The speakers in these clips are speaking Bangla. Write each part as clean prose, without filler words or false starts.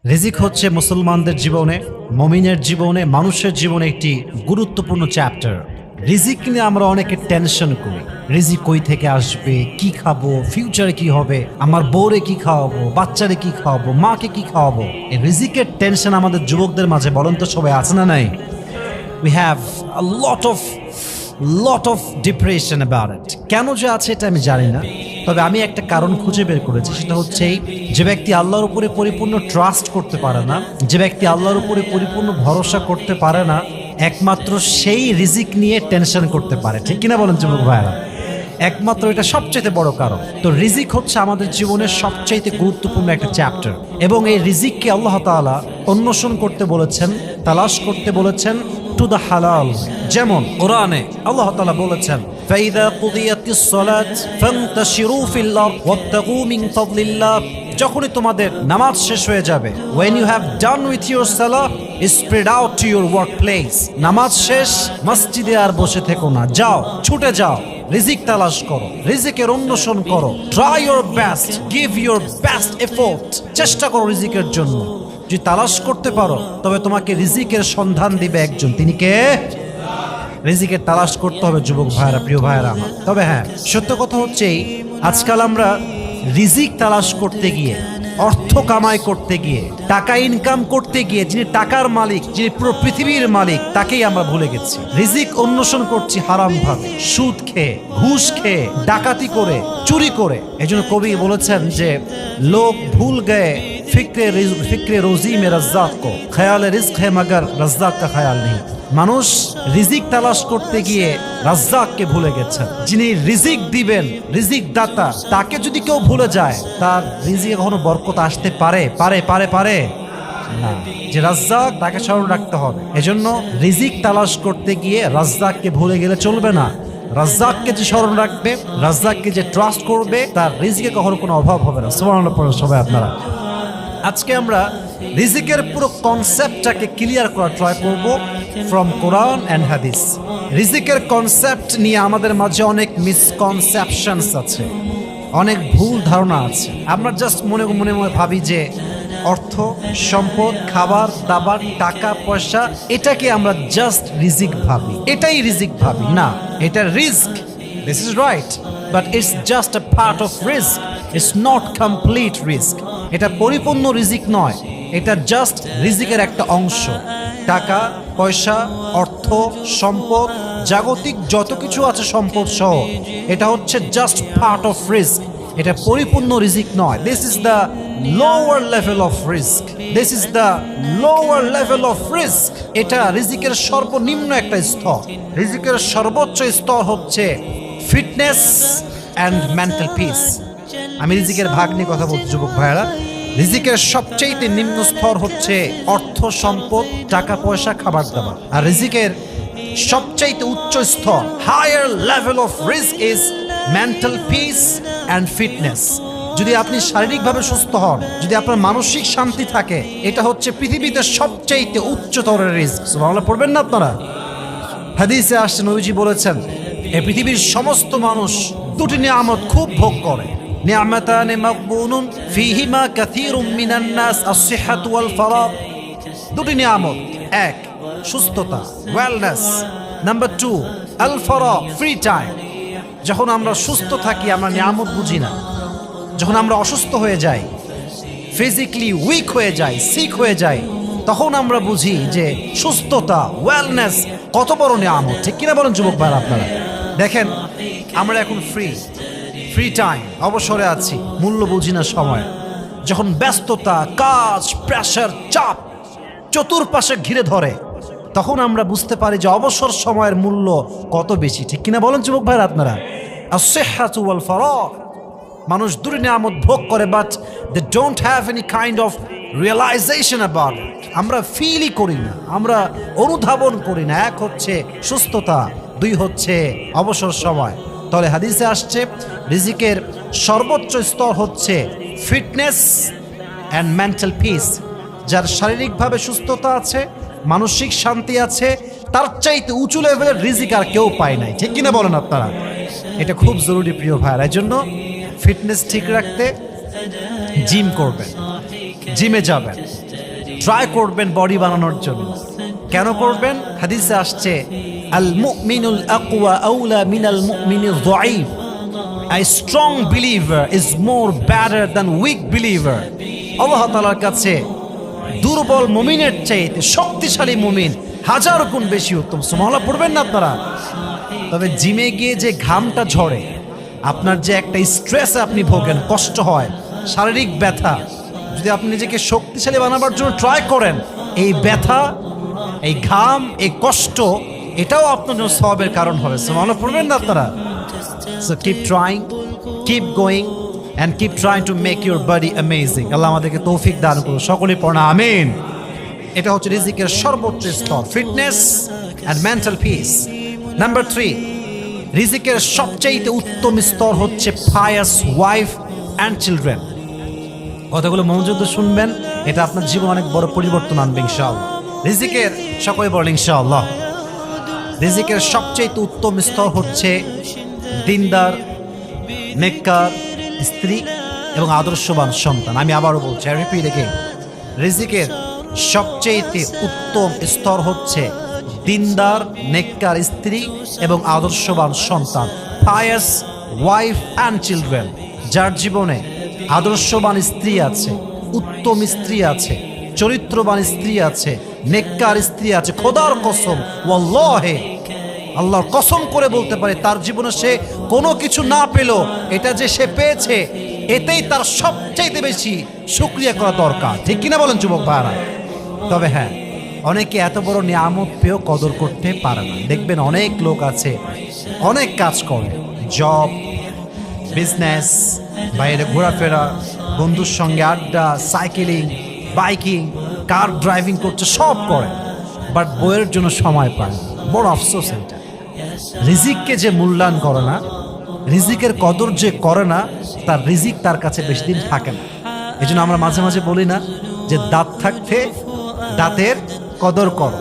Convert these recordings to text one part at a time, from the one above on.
রিজিক হচ্ছে মুসলমানদের জীবনে, মুমিনের জীবনে, মানুষের জীবনে একটি গুরুত্বপূর্ণ চ্যাপ্টার। রিজিক নিয়ে আমরা অনেকে টেনশন করি। রিজিক কই থেকে আসবে, কি খাবো, ফিউচারে কি হবে, আমার বউরে কি খাওয়াবো, বাচ্চারে কি খাওয়াবো, মাকে কি খাওয়াবো। এই রিজিকের টেনশন আমাদের যুবকদের মাঝে বলেন তো সবাই আছে না নাই? We have a lot of depression about it. কেন যে আছে এটা আমি জানি না, তবে আমি একটা কারণ খুঁজে বের করেছি। সেটা হচ্ছে যে ব্যক্তি আল্লাহর উপরে পরিপূর্ণ ট্রাস্ট করতে পারে না, যে ব্যক্তি আল্লাহর উপরে পরিপূর্ণ ভরসা করতে পারে না, একমাত্র সেই রিজিক নিয়ে টেনশন করতে পারে। ঠিক কিনা বলেন যুবক ভাইরা? একমাত্র এটা সবচেয়ে বড় কারণ। তো রিজিক হচ্ছে আমাদের জীবনের সবচেয়ে গুরুত্বপূর্ণ একটা চ্যাপ্টার, এবং এই রিজিককে আল্লাহ তাআলা অন্বেষণ করতে বলেছেন, তালাশ করতে বলেছেন টু দ্য হালাল। যেমন কোরআনে আল্লাহ তাআলা বলেছেন, ফাইদা কুদিয়াতিস সালাত ফান্তাশিরু ফিল আরদ ওয়াবতাগু মিন ফাদলিল্লাহ। যখনই তোমাদের নামাজ শেষ হয়ে যাবে, when you have done with your salah, spread out to your workplace. নামাজ শেষ, মসজিদে আর বসে থেকো না, যাও, ছুটে যাও, রিজিক তালাশ করো, রিজিকের অন্বেষণ করো। Try your best, give your best effort. চেষ্টা করো রিজিকের জন্য। যদি তালাশ করতে পারো তবে তোমাকে রিজিকের সন্ধান দিবে একজন। তিনি কে? রিজিকের তালাশ করতে হবে যুবক ভাইরা, প্রিয় ভাইরা আমার। তবে হ্যাঁ, সত্য কথা হচ্ছে আজকাল আমরা রিজিক তালাশ করতে গিয়ে, অর্থ কামাই করতে গিয়ে, টাকা ইনকাম করতে গিয়ে যিনি টাকার মালিক, যিনি পুরো পৃথিবীর মালিক, তাকেই আমরা ভুলে গেছি। রিজিক অন্বেষণ করছি হারাম ভাবে, সুদ খেয়ে, ঘুষ খেয়ে, ডাকাতি করে, চুরি করে। এজন্য কবি বলেছেন যে লোক ভুল গয়ে ফিক্রে রোজি মে রাজ্জাক কো, খেয়ালে রিজক হে মগর রাজ্জাক কা খেয়াল নেই। মানুষ রিজিক তালাশ করতে গিয়ে রাজ্জাককে ভুলে গেছেন। যিনি রিজিক দিবেন, রিজিক দাতা, তাকে যদি কেউ ভুলে যায়, তার রিজিকে কখনো বরকত আসতে পারে না। যে রাজ্জাক, তাকে স্মরণ রাখতে হবে। এজন্য রিজিক তালাশ করতে গিয়ে রাজ্জাককে ভুলে গেলে চলবে না। রাজ্জাককে যে স্মরণ রাখবে, রাজ্জাককে যে ট্রাস্ট করবে, তার রিজিকে কখনো কোনো অভাব হবে না। সুবহানাল্লাহ পড়েন সবাই আপনারা। আজকে আমরা রিজিকের পুরো কনসেপ্টটাকে ক্লিয়ার করার ট্রাই করব ফ্রম কোরআন অ্যান্ড হাদিস। রিজিকের কনসেপ্ট নিয়ে আমাদের মাঝে অনেক মিসকনসেপশনস আছে, অনেক ভুল ধারণা আছে। আমরা জাস্ট মনে মনে ভাবি যে অর্থ, সম্পদ, খাবার দাবার, টাকা পয়সা, এটাকে আমরা জাস্ট রিজিক ভাবি, এটাই রিজিক ভাবি। না, এটা risk. This is right, but it's just a part of risk. It's not complete risk. এটা পরিপূর্ণ রিজিক নয়, এটা জাস্ট রিজিকের একটা অংশ। টাকা পয়সা, অর্থ, সম্পদ, জাগতিক যত কিছু আছে সম্পদ সহ, এটা হচ্ছে জাস্ট পার্ট অফ রিস্ক। এটা পরিপূর্ণ রিজিক নয়। This is the lower level of risk. This is the lower level of risk. এটা রিজিকের সর্বনিম্ন একটা স্তর। রিজিকের সর্বোচ্চ স্তর হচ্ছে ফিটনেস অ্যান্ড মেন্টাল পিস। আমি রিজিকের ভাগ নিয়ে কথা বলছি যুবক ভাইয়েরা। রিজিকের সবচেয়ে নিম্ন স্তর হচ্ছে অর্থ, সম্পদ, টাকা পয়সা, খাবার দাবার। আর রিজিকের সবচেয়ে উচ্চ স্তর, হায়ার লেভেল অফ রিস্ক is mental peace and fitness. যদি আপনি শারীরিকভাবে সুস্থ হন, যদি আপনার মানসিক শান্তি থাকে, এটা হচ্ছে পৃথিবীতে সবচেয়ে উচ্চতরের রিস্ক। সুবহানাল্লাহ পড়বেন না আপনারা? হাদিসে আসছে, নবীজি বলেছেন, এই পৃথিবীর সমস্ত মানুষ দুটি নিয়ামত খুব ভোগ করে। নিয়ামাতানি মাগবুনুন ফীহিমা কাসীরুম মিনান নাস আস-সিহহাতু ওয়াল ফারাগ। দুটি নিয়ামত, এক সুস্থতা, ওয়েলনেস, নাম্বার 2 আল ফারাগ, ফ্রি টাইম। যখন আমরা সুস্থ থাকি আমরা নিয়ামত বুঝি না। যখন আমরা অসুস্থ হয়ে যাই, ফিজিক্যালি উইক হয়ে যাই, সিক হয়ে যাই, তখন আমরা বুঝি যে সুস্থতা, ওয়েলনেস কত বড় নিয়ামত। ঠিক কিনা বলেন যুবক ভাইরা আপনারা? দেখেন, আমরা এখন ফ্রি টাইম, অবসরে আছি, মূল্য বুঝি না সময়। যখন ব্যস্ততা, কাজ, প্রেশার, চাপ চতুর্পাশে ঘিরে ধরে, তখন আমরা বুঝতে পারি যে অবসর সময়ের মূল্য কত বেশি। ঠিক কিনা বলেন যুবক ভাইরা আপনারা? আস-সিহহাতু ওয়াল ফারাগ। মানুষ দুটি নিয়ামত ভোগ করে, but they don't have any kind of realisation about it. আমরা ফিলই করি না, আমরা অনুধাবন করি না। এক হচ্ছে সুস্থতা, দুই হচ্ছে অবসর সময়। তাহলে হাদিসে আসছে রিজিকের সর্বোচ্চ স্তর হচ্ছে ফিটনেস অ্যান্ড মেন্টাল পিস। যার শারীরিকভাবে সুস্থতা আছে, মানসিক শান্তি আছে, তার চাইতে উঁচু লেভেলের রিজিক আর কেউ পায় নাই। ঠিক কিনা বলেন আপনারা? এটা খুব জরুরি প্রিয় ভাইয়ের। এই জন্য ফিটনেস ঠিক রাখতে জিম করবেন, জিমে যাবেন, ট্রাই করবেন বডি বানানোর জন্য। কেন করবেন? হাদিসে আসছে আল মুমিনুল আকওয়া আউলা মিনাল মুমিনিজ যায়ীফ, a strong believer is more better than weak believer। আল্লাহ তাআলার কাছে দুর্বল মুমিনের চাইতে শক্তিশালী মুমিন হাজার গুণ বেশি উত্তম। সুবহানাল্লাহ পড়বেন না আপনারা? তবে জিমে গিয়ে যে ঘামটা ঝরে, আপনার যে একটা স্ট্রেসে আপনি ভোগেন, কষ্ট হয়, শারীরিক ব্যথা, যদি আপনি নিজেকে শক্তিশালী বানাবার জন্য ট্রাই করেন, এই ব্যথা, এই ঘাম, এই কষ্ট, এটাও আপনার জন্য সওয়াবের কারণ হবে। সুবহানাল্লাহ পড়বেন না আপনারা? So keep trying, keep going and keep trying to make your body amazing। আল্লাহ আমাদেরকে তৌফিক দান করুন, সকলেই পড়ুন আমিন। এটা হচ্ছে রিজিকের সর্বোচ্চ স্তর, fitness and mental peace। Number 3, রিজিকের সবচেয়ে উত্তম স্তর হচ্ছে pious wife and children। কথাগুলো মনোযোগ দিয়ে শুনবেন, এটা আপনার জীবনে অনেক বড় পরিবর্তন আনবে ইনশাআল্লাহ। রিজিকের, সকলে বলেন ইনশাআল্লাহ, রিজিকের সবচেয়ে উত্তম স্তর হচ্ছে দিনদার, নেককার স্ত্রী এবং আদর্শবান সন্তান। আমি আবারও বলছি, I repeat again, রিজিকের সবচেয়ে উত্তম স্তর হচ্ছে দিনদার, নেককার স্ত্রী এবং আদর্শবান সন্তান, pious wife and children। যার জীবনে আদর্শবান স্ত্রী আছে, উত্তম স্ত্রী আছে, চরিত্রবান স্ত্রী আছে, নেককার স্ত্রী আছে, খোদার কসম, ওয়াল্লাহি, আল্লাহর কসম করে বলতে পারে, তার জীবনে সে কোনো কিছু না পেল, এটা যে সে পেয়েছে, এতেই তার সবচাইতে বেশি শুকরিয়া করা দরকার। ঠিক কিনা বলেন যুবক ভাইরা? তবে হ্যাঁ, অনেকে এত বড় নিয়ামত পেয়েও কদর করতে পারে না। দেখবেন অনেক লোক আছে, অনেক কাজ করে, জব, বিজনেস, বাইরে ঘোরাফেরা, বন্ধুর সঙ্গে আড্ডা, সাইকেলিং, বাইকিং, কার ড্রাইভিং করছে, সব করে, বাট বইয়ের জন্য সময় পায় না। বড় আফসোস এটা। রিজিককে যে মূল্যায়ন করে না, রিজিকের কদর যে করে না, তার রিজিক তার কাছে বেশি দিন থাকে না। এই জন্য আমরা মাঝে মাঝে বলি না যে দাঁত থাকতে দাঁতের কদর করো,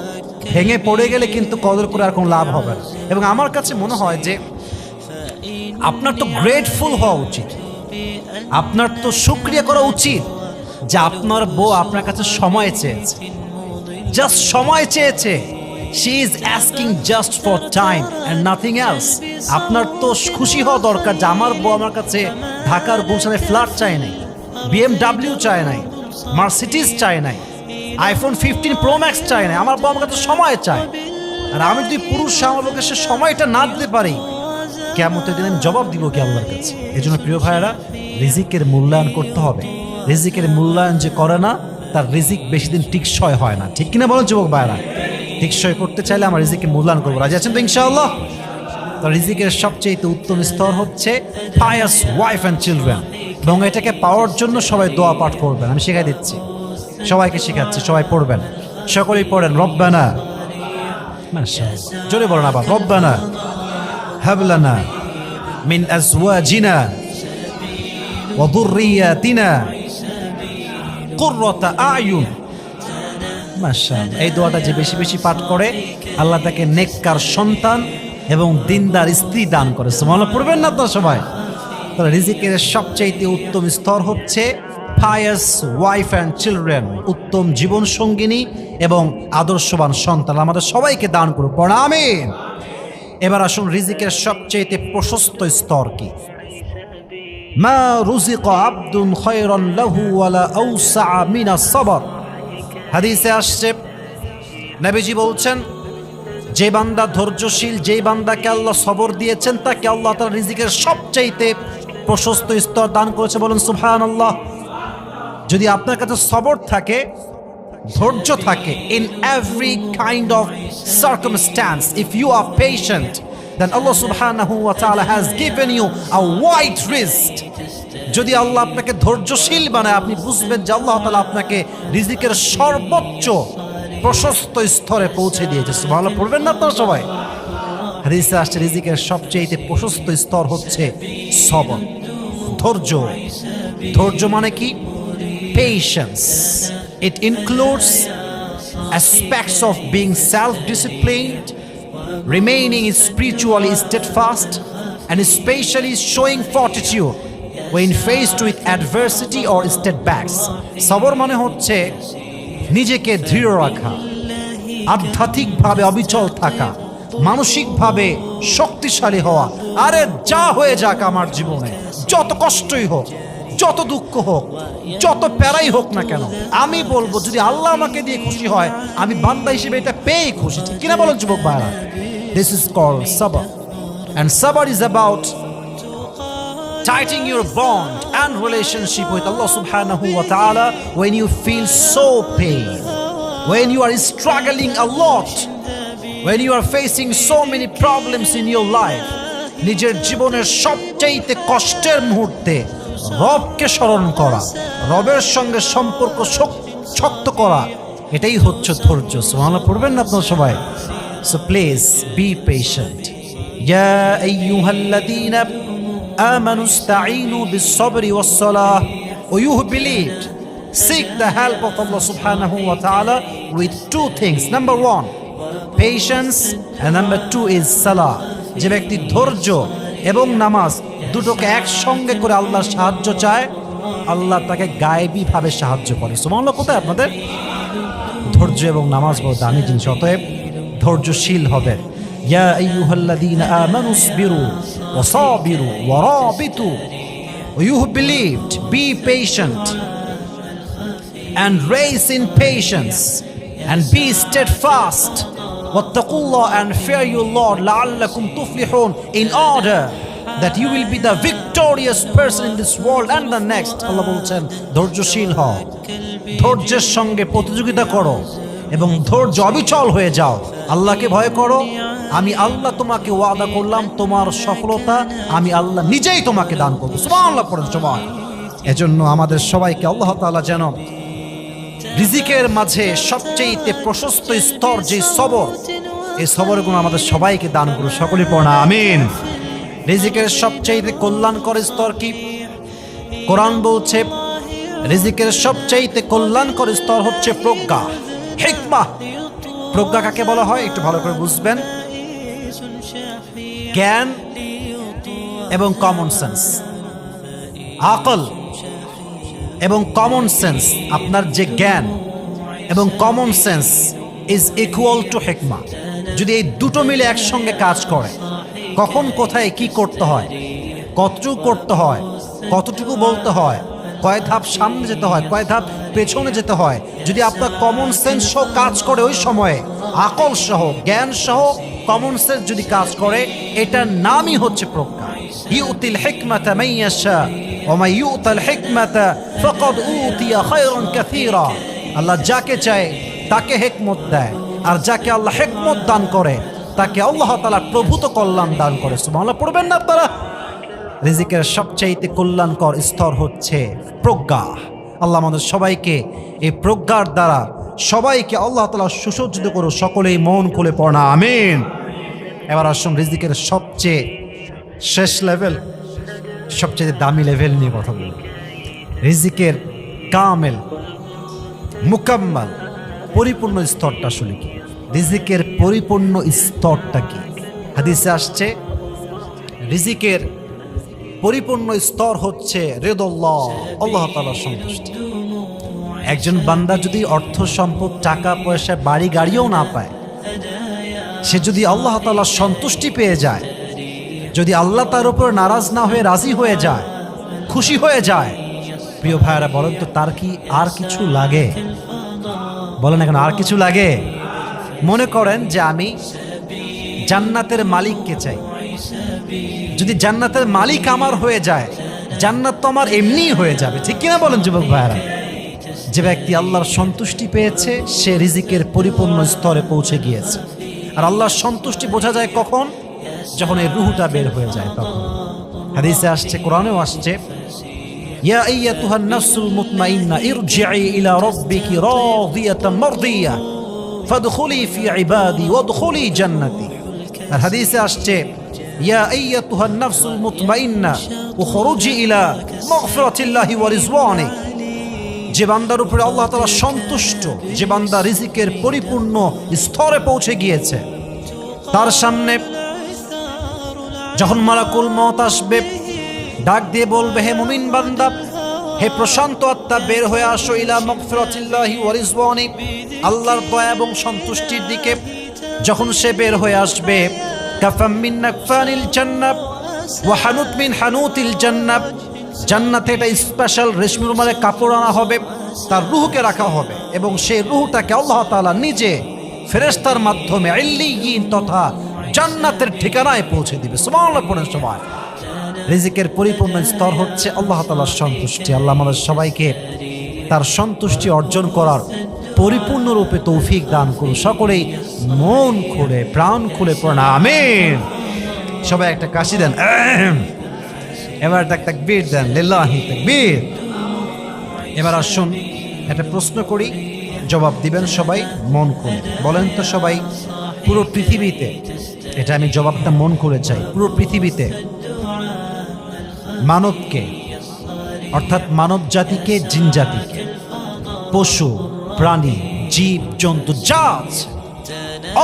ভেঙে পড়ে গেলে কিন্তু কদর করে আর কোনো লাভ হবে না। এবং আমার কাছে মনে হয় যে আপনার তো গ্রেটফুল হওয়া উচিত, আপনার তো শুকরিয়া করা উচিত যে আপনার বউ আপনার কাছে সময় চেয়েছে, জাস্ট সময় চেয়েছে। She is asking just for time and nothing else। আপনার তো খুশি হওয়া দরকার যে আমার বউ আমার কাছে ঢাকার গুলশানে ফ্ল্যাট চায় নাই, BMW চায় নাই, মার্সিডিজ চায় নাই, iPhone 15 Pro Max চায় নাই, আমার বউ আমার কাছে সময় চায়। আর আমি যদি পুরুষ আমার লোকের সে সময়টা না দিতে পারি, কিয়ামতের দিন আমি জবাব দিব কি আল্লাহর কাছে? এই জন্য প্রিয় ভাইয়েরা, রিজিকের মূল্যায়ন করতে হবে। রিজিকের মূল্যায়ন যে করে না, তার রিজিক বেশি দিন টিকসই হয় না। ঠিক কিনা বলেন যুবক ভাইয়েরা? টিকসই করতে চাইলে আমার রিজিকের মূল্যায়ন করবো। রাজি আছেন তো ইনশাআল্লাহ? তো রিজিকের সবচেয়ে উত্তম স্তর হচ্ছে pious wife and children। এবং এটাকে পাওয়ার জন্য সবাই দোয়া পাঠ করবেন, আমি শেখাই দিচ্ছি, সবাইকে শেখাচ্ছি, সবাই পড়বেন, সকলেই পড়েন। রব্বানা, মাশাআল্লাহ, জোরে বলেন আবার, রব্বানা হাব লানা মিন আজওয়াজিনা ওয়া যুররিয়াতিনা কুররাতা আয়ুন। মাশাআল্লাহ, এই দোয়াটা যে বেশি বেশি পাঠ করে, আল্লাহ তাকে নেককার সন্তান এবং দিনদার স্ত্রী দান করে। সুবহানাল্লাহ পড়বেন না তো সবাই? তাহলে রিজিকের সবচেয়ে উত্তম স্তর হচ্ছে pious wife and children, উত্তম জীবন সঙ্গিনী এবং আদর্শবান সন্তান আমাদের সবাইকে দান করুন, পড়া আমিন। এবার আসুন, রিজিকের সবচেয়ে প্রশস্ত স্তর কি? মা রুজিকা আবদুন খায়রান লাহু ওয়ালা আওসা মিনাস সাবর। হাদিসে আসছে, নবীজি বলছেন, যে বান্দা ধৈর্যশীল, যে বান্দাকে আল্লাহ সবর দিয়েছেন, তাকে আল্লাহ তাআলা রিজিকের সবচাইতে প্রশস্ত স্তর দান করেছে। বলেন সুবহানাল্লাহ। যদি আপনার কাছে সবর থাকে, ধৈর্য থাকে, in every kind of circumstance, if you are patient, then Allah subhanahu wa ta'ala has given you a wide wrist। যদি আল্লাহ আপনাকে ধৈর্যশীল বানায়, আপনি বুঝবেন যে আল্লাহ তাআলা আপনাকে রিজিকের সর্বোচ্চ প্রশস্ত স্তরে পৌঁছে দিয়েছে। সুবহানাল্লাহ পড়বেন না আপনারা সবাই? হাদিসে আসছে রিজিকের সবচেয়ে প্রশস্ত স্তর হচ্ছে সবর, ধৈর্য। ধৈর্য মানে কি? Patience. It includes aspects of being self-disciplined, remaining spiritually steadfast, and especially showing fortitude when faced with adversity or setbacks। সবর মানে হচ্ছে নিজেকে দৃঢ় রাখা, আধ্যাত্মিকভাবে অবিচল থাকা, মানসিকভাবে শক্তিশালী হওয়া। আরে যা হয়ে যাক আমার জীবনে, যত কষ্টই হোক, যত দুঃখ হোক, যত প্যারাই হোক না কেন, আমি বলবো যদি আল্লাহ আমাকে দিয়ে খুশি হয়, আমি বান্দা হিসেবে এটা পেয়েই খুশি। ঠিক কিনা বলেন যুবক ভাইরা? দিস ইজ কল্ড সাবর, and sabr is about tightening your bond and relationship with Allah subhanahu wa ta'ala when you feel so pain, when you are struggling a lot, when you are facing so many problems in your life. নিজের জীবনের সবচেয়ে কষ্টের মুহূর্তে রবকে স্মরণ করা, রবের সঙ্গে সম্পর্ক শক্ত করা, এটাই হচ্ছে ধৈর্য। সুবহানাল্লাহ পড়বেন না আপনারা সবাই? So please be patient. يا أيها الذين آمنوا استعينوا بالصبر والصلاة. You who believed, seek the help of Allah subhanahu wa ta'ala with two things. Number one, patience, and number two is salah. যে ব্যক্তি ধৈর্য এবং নামাজ দুটোকে একসঙ্গে করে আল্লাহর সাহায্য চায়, আল্লাহ তাকে গায়েবী ভাবে সাহায্য করে। সুবহানাল্লাহ। কোথায় আপনাদের? ধৈর্য এবং নামাজ বড় দামি জিনিস, অতএব ধৈর্যশীল হবে। ইয়া আইয়ুহাল্লাযীনা আমানু ইসবিরু ওয়া সাবিরু ওয়া রাবিতু। You who believed, be patient and raise in patience and be steadfast. Wattaqullah and fear your Lord la'allakum tuflihun, in order that you will be the victorious person in this world and the next. আল্লাহ বলছেন ধৈর্যশীল হও, ধৈর্যের সঙ্গে প্রতিযোগিতা করো এবং ধৈর্য অবিচল হয়ে যাও। আল্লাহকে ভয় করো। আমি আল্লাহ তোমাকে ওয়াদা করলাম তোমার সফলতা আমি আল্লাহ নিজেই তোমাকে দান করবো। সুবহানাল্লাহ পড়েন সবাই। এজন্য আমাদের সবাইকে আল্লাহ তাআলা যেন রিজিকের মাঝে সবচেয়ে প্রশস্ত স্তর যে সবর, এই সবরের গুণ আমাদের সবাইকে দান করুন। সকলে পড়া আমিন। রিজিকের সবচেয়ে কল্যাণকর স্তর কি? কোরআন বলছে রিজিকের সবচেয়ে কল্যাণকর স্তর হচ্ছে প্রজ্ঞা, হিকমা। প্রজ্ঞা কাকে বলা হয় একটু ভালো করে বুঝবেন। জ্ঞান এবং কমন সেন্স, আকল এবং কমন সেন্স। আপনার যে জ্ঞান এবং common sense is equal to হিকমা। যদি এই দুটো মিলে একসঙ্গে কাজ করে, কখন কোথায় কি করতে হয়, কতটুকু করতে হয়, কতটুকু বলতে হয়, কয় ধাপ সামনে যেতে হয়, কয় ধাপ পেছনে যেতে হয়, যদি আপনার কমন সেন্স সহ কাজ করে ওই সময়ে, আকল সহ জ্ঞান সহ কমন সেন্স যদি কাজ করে, এটার নামই হচ্ছে প্রজ্ঞা। ইউতিল হিকমাতা মান ইয়াশা ওয়া মান ইউতাল হিকমাতা ফাকাদ উতিয়া খায়রান কাসীরা। আল্লাহ যাকে চায় তাকে হিকমত দেয়, আর যাকে আল্লাহ হিকমত দান করে তাকে আল্লাহ তাআলা প্রভূত কল্যাণ দান করে। সুবহানাল্লাহ পড়বেন না আপনারা? রিজিকের সবচাইতে কল্যাণকর স্তর হচ্ছে প্রজ্ঞা। আল্লাহ আমাদের সবাইকে এই প্রজ্ঞার দ্বারা সবাইকে আল্লাহ তাআলা সুসজ্জিত করুন। সকলেই মন খুলে পড়া আমিন। এবার আসুন রিজিকের সবচেয়ে শেষ লেভেল, সবচেয়ে দামি লেভেল নিয়ে কথা বলব। রিজিকের কামেল, মুকাম্মাল, পরিপূর্ণ স্তরটা আসলে কি? রিজিকের পরিপূর্ণ স্তরটা কি? হাদিসে আসছে রিজিকের পরিপূর্ণ স্তর হচ্ছে রিদাল্লাহ, আল্লাহ তাআলার সন্তুষ্টি। একজন বান্দা যদি অর্থ সম্পদ, টাকা পয়সা, বাড়ি গাড়িও না পায়, সে যদি আল্লাহ তাআলার সন্তুষ্টি পেয়ে যায়, যদি আল্লাহ তার উপর নারাজ না হয়ে রাজি হয়ে যায়, খুশি হয়ে যায়, প্রিয় ভাইরা বলেন তো তার কি আর কিছু লাগে? বলেন এখন আর কিছু লাগে? মনে করেন যে আমি জান্নাতের মালিককে চাই। যদি জান্নাতের মালিক আমার হয়ে যায়, জান্নাত তো আমার এমনিই হয়ে যাবে। ঠিক কিনা বলেন যুবক ভাইরা? যে ব্যক্তি আল্লাহর সন্তুষ্টি পেয়েছে সে রিজিকের পরিপূর্ণ স্তরে পৌঁছে গিয়েছে। আর আল্লাহর সন্তুষ্টি বোঝা যায় কখন? যখন এই রূহটা বের হয়ে যায় তখন। হাদিসে আসছে, কোরআনেও আসছে, ইয়া আইয়াতুহান নাফসুল মুতমাইন্না ইরজিই ইলা রাব্বিকি রাদিয়াতাম মারদিয়া ফাদখুলি ফি ইবাদি ওয়াদখুলি জান্নাতি। আর হাদিসে আসছে, ইয়া আইয়াতুহান নাফসুল মুতমাইন্না উখরুজি ইলা মাগফিরাতিল্লাহি ওয়া রিজওয়ানি। যে বান্দার উপরে আল্লাহ তাআলা সন্তুষ্ট, যে বান্দা রিজিকের পরিপূর্ণ স্তরে পৌঁছে গিয়েছে, তার সামনে যখন মালাকুল মউত আসবে, ডাক দিয়ে বলবে, হে মুমিন বান্দা, হে প্রশান্ত আত্মা বের হয়ে আসো ইলা মাগফিরাতিল্লাহি ওয়া রিজওয়ানি, আল্লাহর দয়া এবং সন্তুষ্টির দিকে। যখন সে বের হয়ে আসবে, কাফাম মিন নাকফানিল জান্নাহ ওয়া হানুত মিন হানুতিল জান্নাহ, জান্নাতে একটা স্পেশাল রেশমি রুমালে কাপড় আনা হবে, তার রূহকে রাখা হবে এবং সেই রূহটাকে আল্লাহ তাআলা নিজে ফেরেশতার মাধ্যমে ইল্লিয়িন তথা জান্নাতের ঠিকানায় পৌঁছে দিবে। সুবহানাল্লাহ পড়েন সবাই। রিজিকের পরিপূর্ণ স্তর হচ্ছে আল্লাহ তাআলার সন্তুষ্টি। আল্লাহ আমাদের সবাইকে তার সন্তুষ্টি অর্জন করার পরিপূর্ণরূপে তৌফিক দান করুন। সকলেই মন খুলে প্রাণ খুলে পড়েন আমিন। সবাই একটা কাশি দেন, এবার একটা তাকবীর দেন, লিল্লাহি তাকবীর। এবার আসুন একটা প্রশ্ন করি, জবাব দিবেন সবাই মন খুলে। বলেন তো সবাই, পুরো পৃথিবীতে, এটা আমি জবাবটা মন খুলে চাই, পুরো পৃথিবীতে মানবকে অর্থাৎ মানব জাতিকে, জিন জাতিকে, পশু প্রাণী জীব জন্তু যা আছে,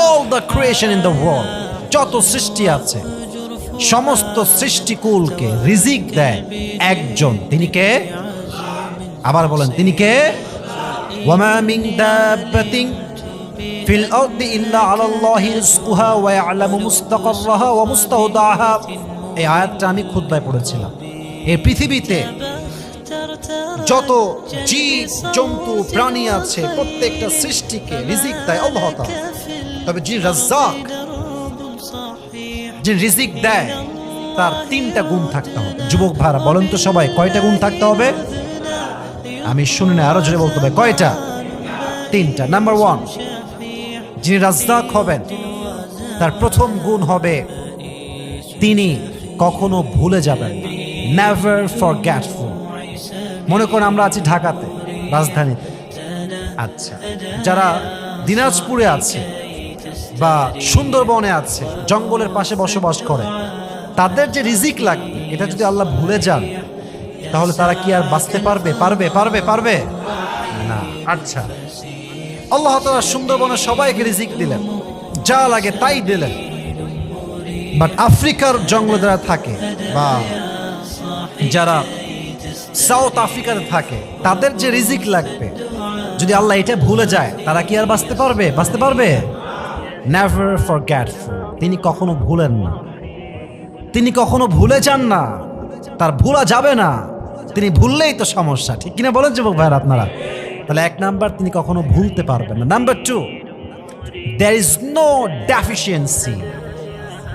all the creation in the world, যত সৃষ্টি আছে সমস্ত সৃষ্টিকুলকে রিজিক দেয় একজন। তিনি কে? আবার বলেন, তিনি কে? ওয়ামা মিন দাব্বাতিন ফিল আরদি ইল্লা আলাল্লাহি রিজকুহা ওয়া ইয়ালামু মুস্তাকাররাহা ওয়া মুস্তাওদাহা। এই আয়াতটা আমি খুতবায় পড়েছিলাম। এই পৃথিবীতে যত জীব জন্তু প্রাণী আছে প্রত্যেকটা সৃষ্টিকে রিজিক দেয় আল্লাহ তাআলা। তবে যিনি রাজ্জাক, যিনি রিজিক দেয়, তার তিনটা গুণ থাকতে হবে। যুবক ভাইরা বলেন তো সবাই, কয়টা গুণ থাকতে হবে? আমি শুনি না, আরো জোরে বলতে হবে। কয়টা? তিনটা। নাম্বার ওয়ান, যিনি রাজ্জাক হবেন তার প্রথম গুণ হবে তিনি কখনো ভুলে যাবেন না, নেভার ফরগেটফুল। মনে করুন আমরা আছি ঢাকাতে, রাজধানীতে, আচ্ছা, যারা দিনাজপুরে আছে বা সুন্দরবনে আছে, জঙ্গলের পাশে বসবাস করে, তাদের যে রিজিক লাগবে এটা যদি আল্লাহ ভুলে যান তাহলে তারা কি আর বাঁচতে পারবে? পারবে পারবে পারবে না। আচ্ছা, আল্লাহ তাআলা সুন্দরবনে সবাইকে রিজিক দিলেন, যা লাগে তাই দিলেন, বাট আফ্রিকার জঙ্গলে যারা থাকে বা যারা সাউথ আফ্রিকাতে থাকে, তাদের যে রিজিক লাগবে যদি আল্লাহ এটা ভুলে যায় তারা কি আর বাঁচতে পারবে? বাঁচতে পারবে? নেভার ফরগেটফুল, তিনি কখনো ভুলেন না, তিনি কখনো ভুলে যান না, তার ভুলা যাবে না। তিনি ভুললেই তো সমস্যা, ঠিক কিনা বলেন যুবক ভাইরা আপনারা? তাহলে এক নাম্বার, তিনি কখনো ভুলতে পারবেন না। Number two, there is no deficiency,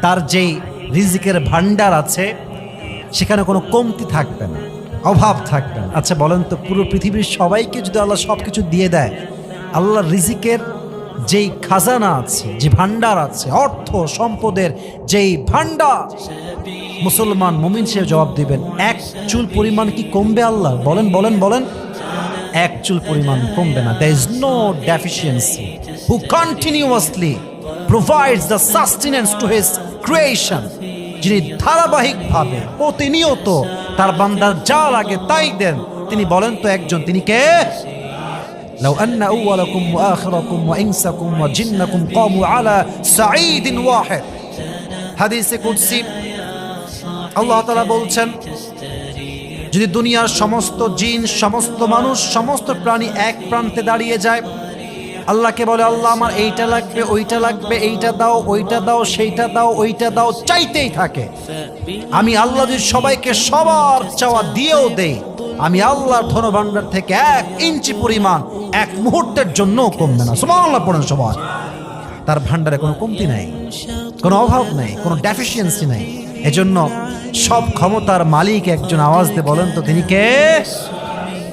তার যেই রিজিকের ভান্ডার আছে সেখানে কোনো কমতি থাকবে না, অভাব থাকবে না। আচ্ছা বলেন তো, পুরো পৃথিবীর সবাইকে যদি আল্লাহ সব কিছু দিয়ে দেয়, আল্লাহর রিজিকের যেই খাজানা আছে, যে ভান্ডার আছে, অর্থ সম্পদের যেই ভান্ডার, মুসলমান মুমিন সে জবাব দিবেন, এক চুল পরিমাণ কি কমবে আল্লাহ? বলেন বলেন বলেন, এক চুল পরিমাণ কমবে না। There is no deficiency who continuously provides the sustenance to his creation, যিনি ধারাবাহিকভাবে প্রতিনিয়ত তার বান্দার যা লাগে তাই দেন। তিনি বলেন তো একজন, তিনি কে? লাউ আন্না আউওয়ালাকুম ওয়া আখিরাকুম ওয়া ইনসাকুম ওয়া জিন্নাকুম কামু আলা সাঈদিন ওয়াহিদ, হাদিসে কুদসি আল্লাহ তাআলা বলছেন, যদি দুনিয়ার সমস্ত জিন, সমস্ত মানুষ, সমস্ত প্রাণী এক প্রান্তে দাঁড়িয়ে যায়, আল্লাহকে বলে, আল্লাহ আমার এইটা লাগবে, ওইটা লাগবে, এইটা দাও, ওইটা দাও, সেইটা দাও, ওইটা দাও, চাইতেই থাকে, আমি আল্লাহ যদি সবাইকে সবার চাওয়া দিয়েও দেই, আমি আল্লাহর ধনভাণ্ডার থেকে 1 ইঞ্চি পরিমাণ এক মুহূর্তের জন্য কমবে না। সুবহানাল্লাহ পড়েন সবাই। তার ভাণ্ডারে কোনো কমতি নাই, কোনো অভাব নাই, কোনো ডেফিসিয়েন্সি নাই। এজন্য সব ক্ষমতার মালিক একজন, আওয়াজ দিয়ে বলেন তো তিনি কে?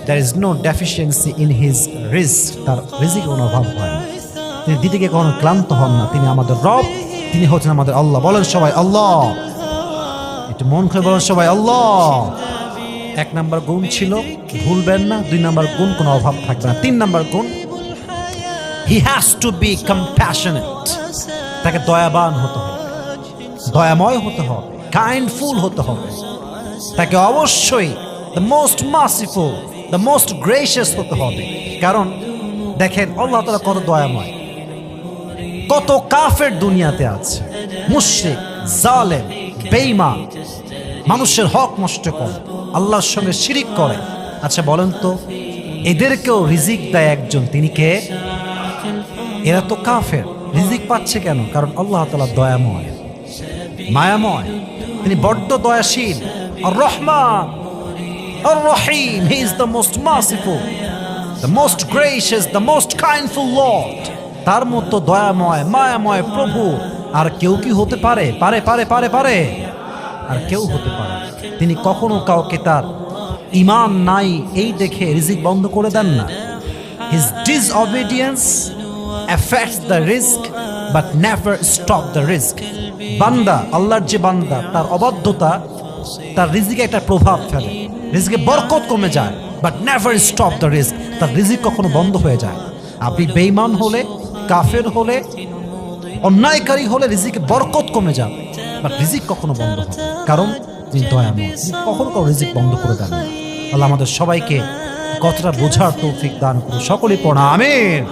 There is no deficiency in his rizq, তার রিজিকে কোনো অভাব হয় না, তিনি দিতে গিয়ে কখনো ক্লান্ত হন না। তিনি আমাদের রব, তিনি হচ্ছেন আমাদের আল্লাহ। বলেন সবাই আল্লাহ, একটু মন খুলে বলেন সবাই আল্লাহ। এক নাম্বার গুণ ছিল ভুলবেন না, 2 নাম্বার গুণ কোনো অভাব থাকবে না, 3 নাম্বার গুণ he has to be compassionate, তাকে দয়াবান হতে হবে, দয়াময় হতে হবে, কাইন্ডফুল হতে হবে, তাকে অবশ্যই the most merciful, the most gracious হতে হবে। কারণ দেখেন আল্লাহ তাআলা কত দয়াময়, কত কাফের দুনিয়াতে আছে, মুশরিক, জালেম, বেঈমান, মানুষের হক নষ্ট করে, আল্লাহর সঙ্গে শিরিক করে, আচ্ছা বলেন তো, এদেরকেও রিজিক দেয় একজন, তিনি কে? এরা তো কাফের, রিজিক পাচ্ছে কেন? কারণ আল্লাহ তাআলা দয়াময়, মায়াময়, তিনি বড্ড দয়াশীল। আর রহমান, আর রহিম, he is the most merciful, the most gracious, the most kindful lord. তার মতো দয়াময়, মায়াময় প্রভু আর কেউ কি হতে পারে? পারে পারে পারে পারে আর কেউ হতে পারে? তিনি কখনো কাউকে তার ঈমান নাই এই দেখে রিজিক বন্ধ করে দেন না। His disobedience affects the risk but never stop the risk. বান্দা, আল্লাহর যে বান্দা, তার অবাধ্যতা তার রিজিকে একটা প্রভাব ফেলে, রিজিকে বরকত কমে যায়, but never stop the risk. তার রিজিক কখনো বন্ধ হয়ে যায়। আপনি বেঈমান হলে, কাফের হলে, অন্যায়কারী হলে রিজিকে বরকত কমে যাবে, বাট রিজিক কখনো বন্ধ হবে না, কারণ তিনি দয়াময়, তিনি কখনো কারো রিজিক বন্ধ করে দেন না। আল্লাহ আমাদের সবাইকে কথাটা বোঝার তৌফিক দান করুন। সকলেই পড়া আমিন।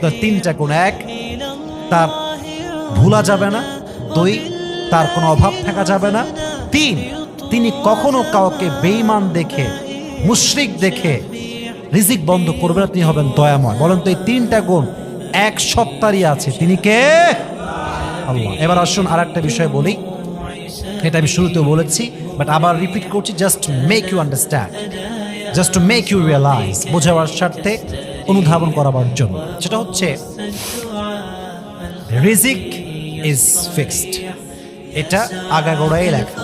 তার তিনটা গুণ: এক, তার ভুলা যাবে না; দুই, তার কোনো অভাব থাকা যাবে না; তিন, তিনি কখনো কাউকে বেঈমান দেখে, মুশরিক দেখে রিজিক বন্ধ করবে না, তিনি হবেন দয়াময়। বলেন তো এই তিনটা গুণ এক সত্তারই আছে, তিনি কে? আল্লাহ। এবার আসুন আর একটা বিষয় বলি, এটা আমি শুরুতেও বলেছি বাট আবার রিপিট করছি, just make you understand, just to make you realise, বোঝাবার স্বার্থে, অনুধাবন করাবার জন্য। সেটা হচ্ছে রিজিক ইজ ফিক্সড। এটা আগাগোড়াই লেখা।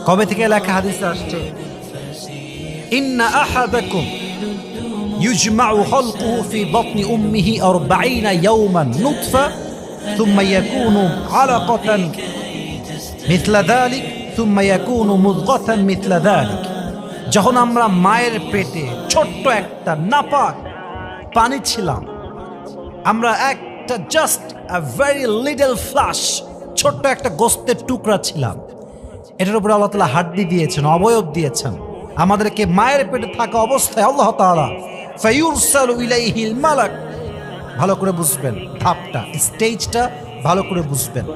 কবে থেকে লেখা? হাদিসে আসছে, ইন্না আহাদাকুম ইউজমাউ খালকুহু ফি বাতনি উম্মিহি 40 ইয়াওমান নুতফা থুম্মা ইয়াকুনু আলাকাতান মিথলা যালিক থুম্মা ইয়াকুনু মুদগাতান মিথলা যালিক। যখন আমরা মায়ের পেটে ছোট্ট একটা নাপাক পানি ছিলাম, আমরা একটা just a very little flush, ছোট্ট একটা গোস্তের টুকরা ছিলাম। এটার উপরে আল্লাহ তাআলা হাড্ডি দিয়েছেন, অবয়ব দিয়েছেন। আমাদেরকে মায়ের পেটে থাকা অবস্থায় আল্লাহ তাআলা ফায়ুরসালু ইলাইহিল মালাক, ভালো করে বুঝবেন ধাপটা, স্টেজটা ভালো করে বুঝবেন।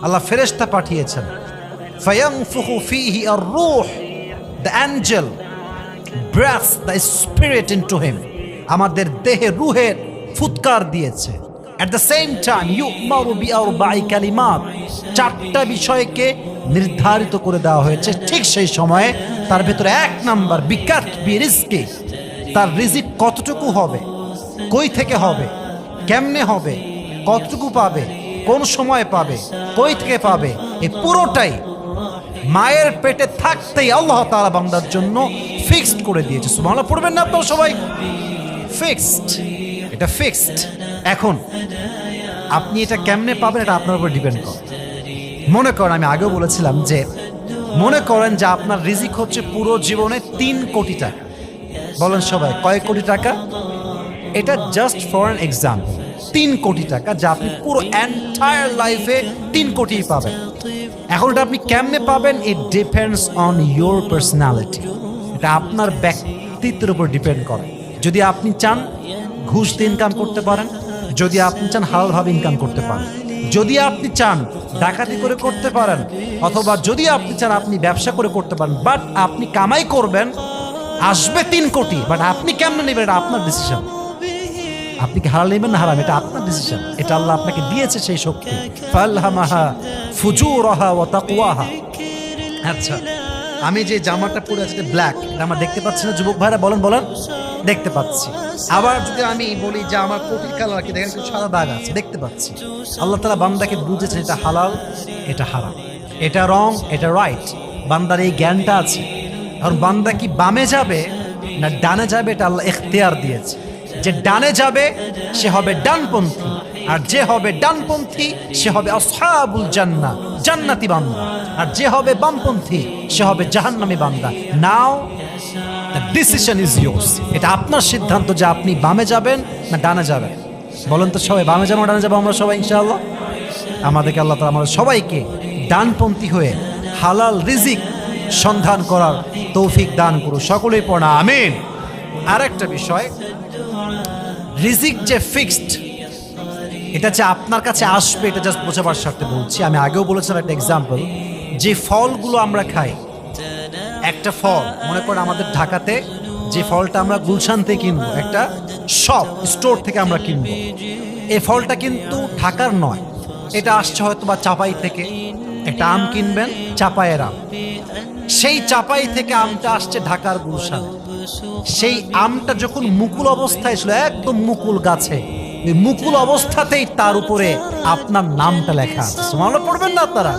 আল্লাহ ফেরেশতা পাঠিয়েছেন, ফায়ানফুখু ফীহি আর-রূহ, the angel breathes the spirit into him, আমাদের দেহে রুহের ফুৎকার দিয়েছে। অ্যাট দ্য সেম টাইম ইউমারু বিআরবাঈ কালিমাত, চারটা বিষয়কে নির্ধারিত করে দেওয়া হয়েছে। ঠিক সেই সময়ে তার ভেতরে এক নাম্বার বিকাতবি রিজকি, তার রিজিক কতটুকু হবে, কই থেকে হবে, কেমনে হবে, কতটুকু পাবে, কোন সময় পাবে, কই থেকে পাবে, এই পুরোটাই মায়ের পেটে থাকতেই আল্লাহ তাআলা বান্দার জন্য ফিক্সড করে দিয়েছে। সুবহানাল্লাহ পড়বেন না আপনারা সবাই? ফিক্সড, এটা ফিক্সড। এখন আপনি এটা কেমনে পাবেন, এটা আপনার উপর ডিপেন্ড করে। মনে করেন, আমি আগেও বলেছিলাম যে মনে করেন যে আপনার রিজিক হচ্ছে পুরো জীবনে 3 কোটি টাকা। বলেন সবাই, কয় কোটি টাকা? এটা জাস্ট ফর অ্যান এক্সাম্পল, 3 কোটি টাকা, যা আপনি পুরো এন্টায়ার লাইফে 3 কোটি পাবেন। এখন এটা আপনি কেমনে পাবেন? It depends on your personality, এটা আপনার ব্যক্তিত্বের উপর ডিপেন্ড করে। যদি আপনি চান ঘুষ দিয়ে ইনকাম করতে পারেন, যদি আপনি চান হালালভাবে ইনকাম করতে পারেন, যদি আপনি চান ডাকাতি করে করতে পারেন, অথবা যদি আপনি চান আপনি ব্যবসা করে করতে পারেন, বাট আপনি কামাই করবেন, আসবে 3 কোটি, বাট আপনি কেমনে নেবেন এটা আপনার ডিসিশন। আপনি কি হালাল নেবেন না হারাম, এটা আপনার ডিসিশন। এটা আল্লাহ আপনাকে দিয়েছে সেই শক্তি। ফালহামাহা ফুজুরাহা ওয়া তাকওয়াহা। আচ্ছা, আমি যে জামাটা পরে আছি ব্ল্যাক, এটা আমার দেখতে পাচ্ছি না যুবক ভাইরা? বলেন বলেন, দেখতে পাচ্ছি। আবার যদি আমি বলি যে আমার কোটির কালার কি, দেখেন সাদা দাগ আছে, দেখতে পাচ্ছি। আল্লাহ তাআলা বান্দাকে বুঝেছেন এটা হালাল, এটা হারাম, এটা রং, এটা রাইট। বান্দার এই জ্ঞানটা আছে। আর বান্দা কি বামে যাবে না ডানে যাবে, এটা আল্লাহ ইখতিয়ার দিয়েছে। যে ডানে যাবে সে হবে ডানপন্থী, আর যে হবে ডানপন্থী সে হবে আসহাবুল জান্নাহ, জান্নাতি বান্দা। আর যে হবে বামপন্থী সে হবে জাহান্নামী বান্দা। নাও দ্য ডিসিশন ইজ ইয়োর্স। এটা আপনার সিদ্ধান্ত যে আপনি বামে যাবেন না ডানে যাবেন। বলেন তো সবাই, বামে যাবো ডানে যাবো আমরা সবাই ইনশাআল্লাহ? আমাদেরকে আল্লাহ তাআলা আমাদের সবাইকে ডানপন্থী হয়ে হালাল রিজিক সন্ধান করার তৌফিক দান করুন। সকলেই পড়া আমিন। আর একটা বিষয়, রিজিক যে ফিক্সড, এটা যে আপনার কাছে আসবে, এটা জাস্ট বোঝাবার স্বার্থে বলছি। আমি আগেও বলেছিলাম একটা এক্সাম্পল, যে ফলগুলো আমরা খাই, একটা ফল মনে করেন আমাদের ঢাকাতে যে ফলটা আমরা গুলশান থেকে কিনবো, একটা শপ স্টোর থেকে আমরা কিনবো, এই ফলটা কিন্তু ঢাকার নয়, এটা আসছে হয়তো বা চাপাই থেকে। একটা আম কিনবেন, চাপায়ের আম, সেই চাপাই থেকে আমটা আসছে ঢাকার গুলশান। সেই আমটা যখন মুকুল অবস্থায় ছিল, একদম মুকুল গাছে, ওই মুকুল অবস্থাতেই তার উপরে আপনার নামটা লেখা আছে। সুবহানাল্লাহ পড়বেন না আপনারা?